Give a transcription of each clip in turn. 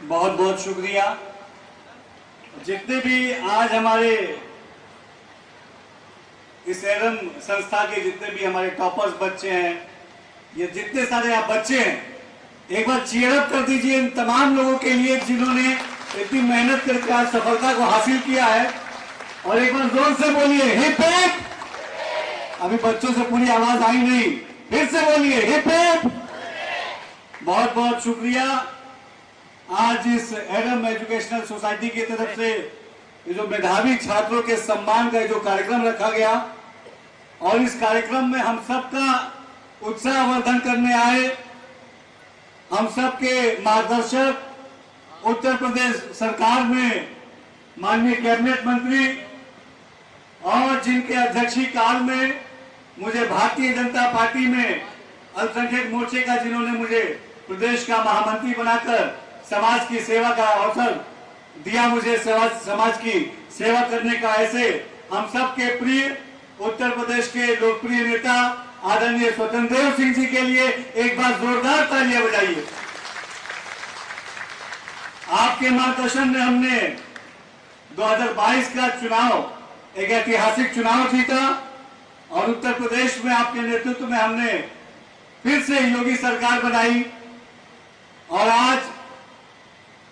बहुत बहुत शुक्रिया। जितने भी आज हमारे इस एरम संस्था के जितने भी हमारे टॉपर्स बच्चे हैं, ये जितने सारे आप बच्चे हैं, एक बार चीयर अप कर दीजिए इन तमाम लोगों के लिए जिन्होंने इतनी मेहनत करके आज सफलता को हासिल किया है। और एक बार जोर से बोलिए हिप हिप। अभी बच्चों से पूरी आवाज आई नहीं, फिर से बोलिए हिप हिप। बहुत बहुत शुक्रिया। आज इस एरम एजुकेशनल सोसाइटी की तरफ से ये जो मेधावी छात्रों के सम्मान का जो कार्यक्रम रखा गया, और इस कार्यक्रम में हम सबका उत्साहवर्धन करने आए हम सबके मार्गदर्शक उत्तर प्रदेश सरकार में माननीय कैबिनेट मंत्री और जिनके अध्यक्षीय काल में मुझे भारतीय जनता पार्टी में अल्पसंख्यक मोर्चे का जिन्होंने मुझे प्रदेश का महामंत्री बनाकर समाज की सेवा का अवसर दिया, मुझे समाज की सेवा करने का, ऐसे हम सबके प्रिय उत्तर प्रदेश के लोकप्रिय नेता आदरणीय स्वतंत्र देव सिंह जी के लिए एक बार जोरदार तालियां बजाइए। आपके मार्गदर्शन में हमने 2022 का चुनाव एक ऐतिहासिक चुनाव जीता और उत्तर प्रदेश में आपके नेतृत्व में हमने फिर से योगी सरकार बनाई, और आज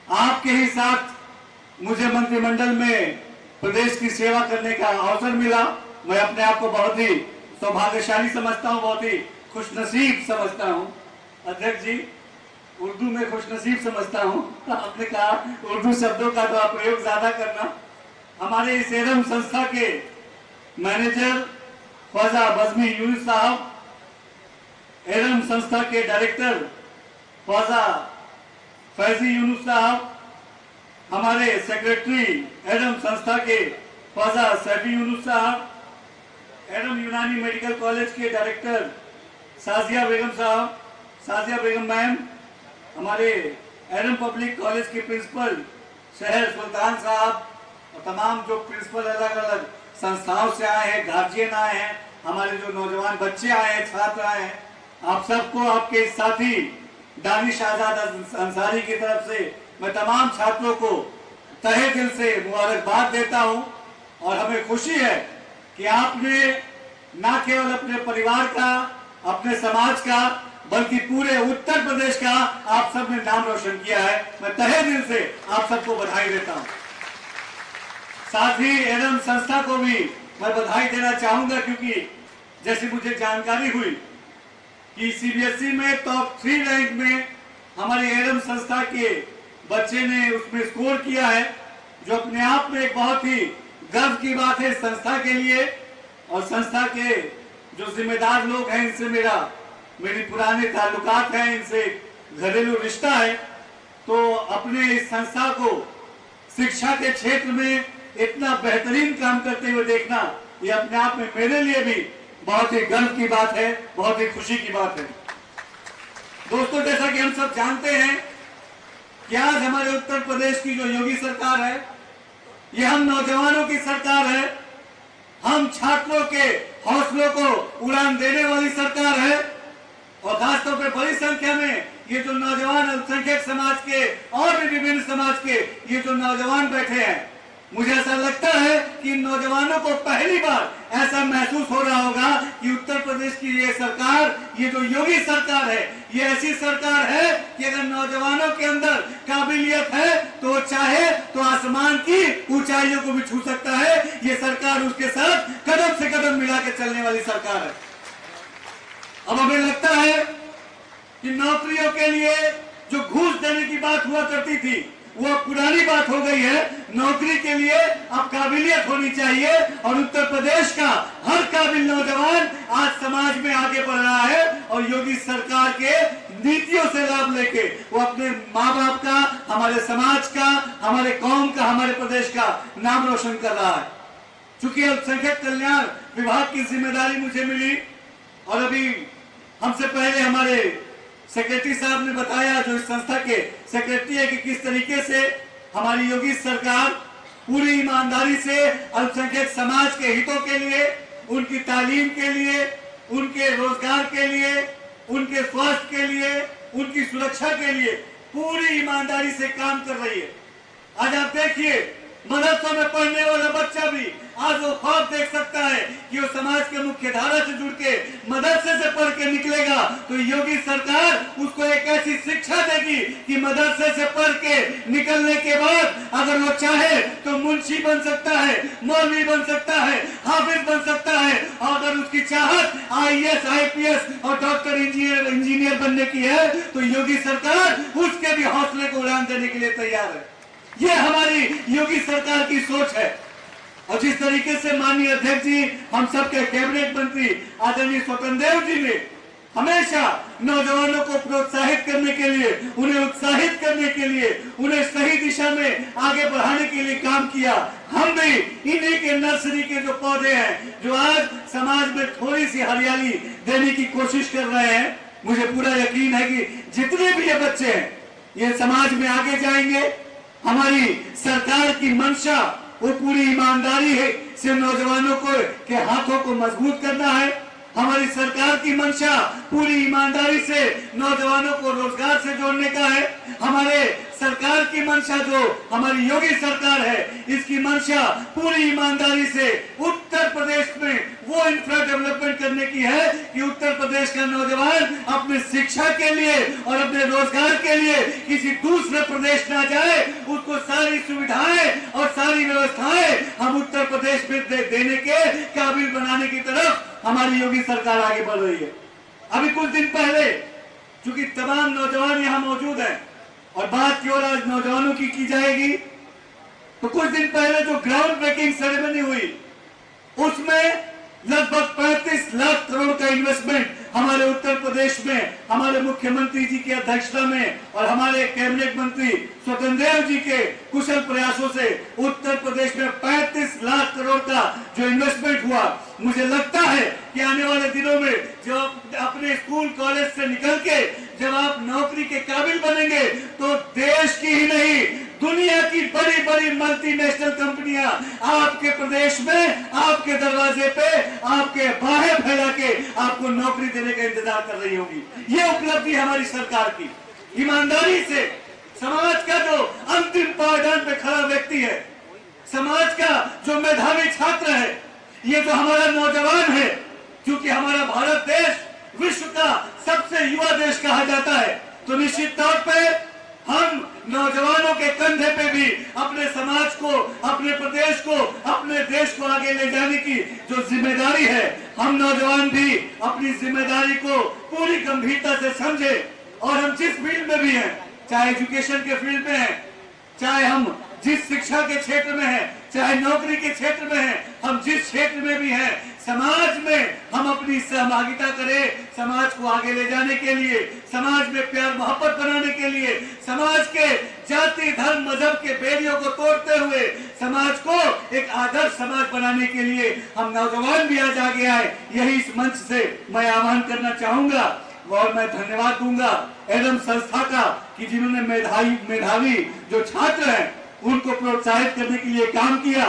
आपके ही साथ मुझे मंत्रिमंडल में प्रदेश की सेवा करने का अवसर मिला। मैं अपने आप को बहुत ही सौभाग्यशाली समझता हूं, बहुत ही खुशनसीब समझता हूं। अध्यक्ष जी, उर्दू में खुशनसीब समझता हूं। आपने कहा उर्दू शब्दों का तो आप प्रयोग ज्यादा करना। हमारे इस एरम संस्था के मैनेजर ख्वाजा बज़मी यूनुस साहब, एरम संस्था के डायरेक्टर ख्वाजा फैजी यूनुस साहब, हमारे सेक्रेटरी एरम संस्था के ख्वाजा सैफी यूनुस साहब, एरम यूनानी मेडिकल कॉलेज के डायरेक्टर साजिया बेगम साहब, साजिया बेगम मैम, हमारे एरम पब्लिक कॉलेज के प्रिंसिपल शहर सुल्तान साहब, और तमाम जो प्रिंसिपल अलग अलग संस्थाओं से आए हैं, गार्जियन आए हैं, हमारे जो नौजवान बच्चे आए हैं, छात्र आए हैं, आप सबको आपके साथी दानिश आजाद अंसारी की तरफ से मैं तमाम छात्रों को तहे दिल से मुबारकबाद देता हूं। और हमें खुशी है कि आपने न केवल अपने परिवार का, अपने समाज का, बल्कि पूरे उत्तर प्रदेश का आप सबने नाम रोशन किया है। मैं तहे दिल से आप सबको बधाई देता हूं। साथ ही एरम संस्था को भी मैं बधाई देना चाहूंगा, क्योंकि जैसी मुझे जानकारी हुई कि सीबीएसई में टॉप 3 रैंक में हमारी एरम संस्था के बच्चे ने उसमें स्कोर किया है, जो अपने आप में एक बहुत ही गर्व की बात है संस्था के लिए। और संस्था के जो जिम्मेदार लोग हैं, इनसे मेरी पुराने ताल्लुकात हैं, इनसे घरेलू रिश्ता है, तो अपने इस संस्था को शिक्षा के क्षेत्र में इतना बेहतरीन काम करते हुए देखना, ये अपने आप में मेरे लिए भी बहुत ही गर्व की बात है, बहुत ही खुशी की बात है। दोस्तों, जैसा कि हम सब जानते हैं कि आज हमारे उत्तर प्रदेश की जो योगी सरकार है, ये हम नौजवानों की सरकार है, हम छात्रों के हौसलों को उड़ान देने वाली सरकार है। और खासतौर पर बड़ी संख्या में ये जो नौजवान अल्पसंख्यक समाज के और भी विभिन्न समाज के ये जो नौजवान बैठे हैं, मुझे ऐसा लगता है कि नौजवानों को पहली बार ऐसा महसूस हो रहा होगा कि उत्तर प्रदेश की ये सरकार, ये जो योगी सरकार है, ये ऐसी सरकार है कि अगर नौजवानों के अंदर काबिलियत है तो चाहे तो आसमान की ऊंचाइयों को भी छू सकता है। ये सरकार उसके साथ कदम से कदम मिला के चलने वाली सरकार है। अब हमें लगता है कि नौकरियों के लिए जो घूस देने की बात हुआ करती थी, वो पुरानी बात हो गई है। नौकरी के लिए अब काबिलियत होनी चाहिए, और उत्तर प्रदेश का हर काबिल नौजवान आज समाज में आगे बढ़ रहा है और योगी सरकार के नीतियों से लाभ लेके वो अपने माँ बाप का, हमारे समाज का, हमारे कौम का, हमारे प्रदेश का नाम रोशन कर रहा है। चूंकि अल्पसंख्यक कल्याण विभाग की जिम्मेदारी मुझे मिली, और अभी हमसे पहले हमारे सेक्रेटरी साहब ने बताया, जो इस संस्था के सेक्रेटरी है, कि किस तरीके से हमारी योगी सरकार पूरी ईमानदारी से अल्पसंख्यक समाज के हितों के लिए, उनकी तालीम के लिए, उनके रोजगार के लिए, उनके स्वास्थ्य के लिए, उनकी सुरक्षा के लिए पूरी ईमानदारी से काम कर रही है। आज आप देखिए, मदरसों में पढ़ने वाला बच्चा भी आज वो ख्वाब देख सकता है कि वो समाज के मुख्य धारा से जुड़ के मदरसे से पढ़ के निकलेगा तो योगी सरकार उसको एक ऐसी शिक्षा देगी कि मदरसे से पढ़ के निकलने के बाद अगर वो चाहे तो मुंशी बन सकता है, मौलवी बन सकता है, हाफिज बन सकता है। और अगर उसकी चाहत IAS, IPS और डॉक्टर, इंजीनियर बनने की है तो योगी सरकार उसके भी हौसले को उड़ान देने के लिए तैयार है। ये हमारी योगी सरकार की सोच है। और जिस तरीके से माननीय अध्यक्ष जी, हम सबके कैबिनेट मंत्री आदरणीय स्वतंत्र देव जी ने हमेशा नौजवानों को प्रोत्साहित करने के लिए, उन्हें उत्साहित करने के लिए, उन्हें सही दिशा में आगे बढ़ाने के लिए काम किया, हम भी इन्हीं के नर्सरी के जो पौधे हैं जो आज समाज में थोड़ी सी हरियाली देने की कोशिश कर रहे हैं, मुझे पूरा यकीन है कि जितने भी ये बच्चे हैं ये समाज में आगे जाएंगे। हमारी सरकार की मंशा वो पूरी ईमानदारी है से नौजवानों को के हाथों को मजबूत करना है। हमारी सरकार की मंशा पूरी ईमानदारी से नौजवानों को रोजगार से जोड़ने का है। हमारे सरकार की मंशा, जो हमारी योगी सरकार है, इसकी मंशा पूरी ईमानदारी से उत्तर प्रदेश में वो इंफ्रा डेवलपमेंट करने की है कि उत्तर प्रदेश का नौजवान अपने शिक्षा के लिए और अपने रोजगार के लिए किसी दूसरे प्रदेश ना जाए। उसको सारी सुविधाएं और सारी व्यवस्थाएं हम उत्तर प्रदेश में देने के काबिल बनाने की तरफ हमारी योगी सरकार आगे बढ़ रही है। अभी कुछ दिन पहले, चूंकि तमाम नौजवान यहाँ मौजूद हैं और बात केवल आज नौजवानों की जाएगी, तो कुछ दिन पहले जो ग्राउंड ब्रेकिंग सेरेमनी हुई उसमें लगभग 35 लाख करोड़ का इन्वेस्टमेंट हमारे उत्तर प्रदेश में हमारे मुख्यमंत्री जी की अध्यक्षता में और हमारे कैबिनेट मंत्री स्वतंत्र देव जी के कुशल प्रयासों से उत्तर प्रदेश में 35 लाख करोड़ का जो इन्वेस्टमेंट हुआ। मुझे लगता है कि आने वाले दिनों में जब अपने स्कूल कॉलेज से निकल के जब आप नौकरी के काबिल बनेंगे तो देश की ही नहीं दुनिया की बड़ी बड़ी मल्टीनेशनल कंपनियां आपके प्रदेश में, आपके दरवाजे पे, आपके बाहें फैला के आपको नौकरी देने का इंतजार कर रही होगी। ये उपलब्धि हमारी सरकार की। ईमानदारी से समाज का जो अंतिम पायदान पे खड़ा व्यक्ति है, समाज का जो मेधावी छात्र है, ये जो हमारा नौजवान है, क्योंकि हमारा भारत देश विश्व का सबसे युवा देश कहा जाता है, तो निश्चित तौर पे हम नौजवानों के कंधे पे भी अपने समाज को, अपने प्रदेश को, अपने देश को आगे ले जाने की जो जिम्मेदारी है, हम नौजवान भी अपनी जिम्मेदारी को पूरी गंभीरता से समझे। और हम जिस फील्ड में भी हैं, चाहे एजुकेशन के फील्ड में हैं, चाहे हम जिस शिक्षा के क्षेत्र में हैं, चाहे नौकरी के क्षेत्र में हैं, हम जिस क्षेत्र में भी हैं, समाज में हम अपनी सहभागिता करें, समाज को आगे ले जाने के लिए, समाज में प्यार मोहब्बत बनाने के लिए, समाज के जाति धर्म मजहब के बैरियर को तोड़ते हुए समाज को एक आदर्श समाज बनाने के लिए हम नौजवान भी आज आगे आए। यही इस मंच से मैं आह्वान करना चाहूंगा और मैं धन्यवाद दूंगा एडम संस्था का कि जिन्होंने मेधावी जो छात्र हैं उनको प्रोत्साहित करने के लिए काम किया।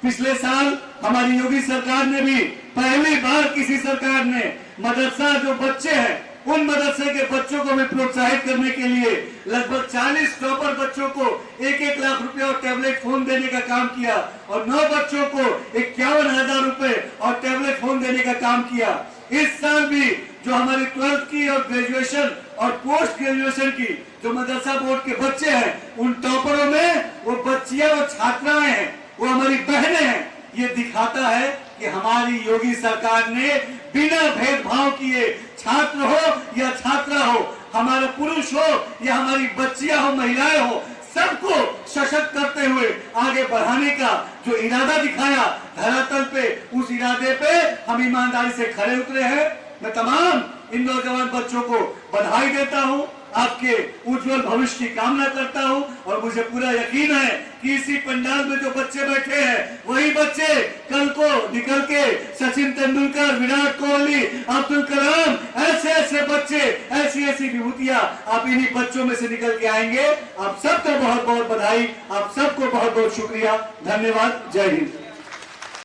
पिछले साल हमारी योगी सरकार ने भी पहली बार किसी सरकार ने मदरसा जो बच्चे हैं उन मदरसे के बच्चों को भी प्रोत्साहित करने के लिए लगभग 40 टॉपर बच्चों को 1-1 लाख रुपए और टैबलेट फोन देने का काम किया और 9 बच्चों को 51,000 रुपए और टैबलेट फोन देने का काम किया। इस साल भी जो हमारी 12th की और ग्रेजुएशन और पोस्ट ग्रेजुएशन की जो मदरसा बोर्ड के बच्चे हैं, उन टॉपरों में वो बच्चियां और छात्राएं हैं, वो हमारी बहनें हैं। ये दिखाता है कि हमारी योगी सरकार ने बिना भेदभाव किए, छात्र हो या छात्रा हो, हमारे पुरुष हो या हमारी बच्चियां हो, महिलाएं हो, सबको सशक्त करते हुए आगे बढ़ाने का जो इरादा दिखाया धरातल पे, उस इरादे पे हम ईमानदारी से खड़े उतरे हैं। मैं तमाम इन नौजवान बच्चों को बधाई देता हूं, आपके उज्जवल भविष्य की कामना करता हूं और मुझे पूरा यकीन है कि इसी पंडाल में जो बच्चे बैठे हैं वही बच्चे कल को निकल के सचिन तेंदुलकर, विराट कोहली, अब्दुल कलाम, ऐसे ऐसे बच्चे, ऐसी ऐसी विभूतियां आप इन्हीं बच्चों में से निकल के आएंगे। आप सबको बहुत बहुत बधाई, आप सबको बहुत बहुत शुक्रिया, धन्यवाद, जय हिंद।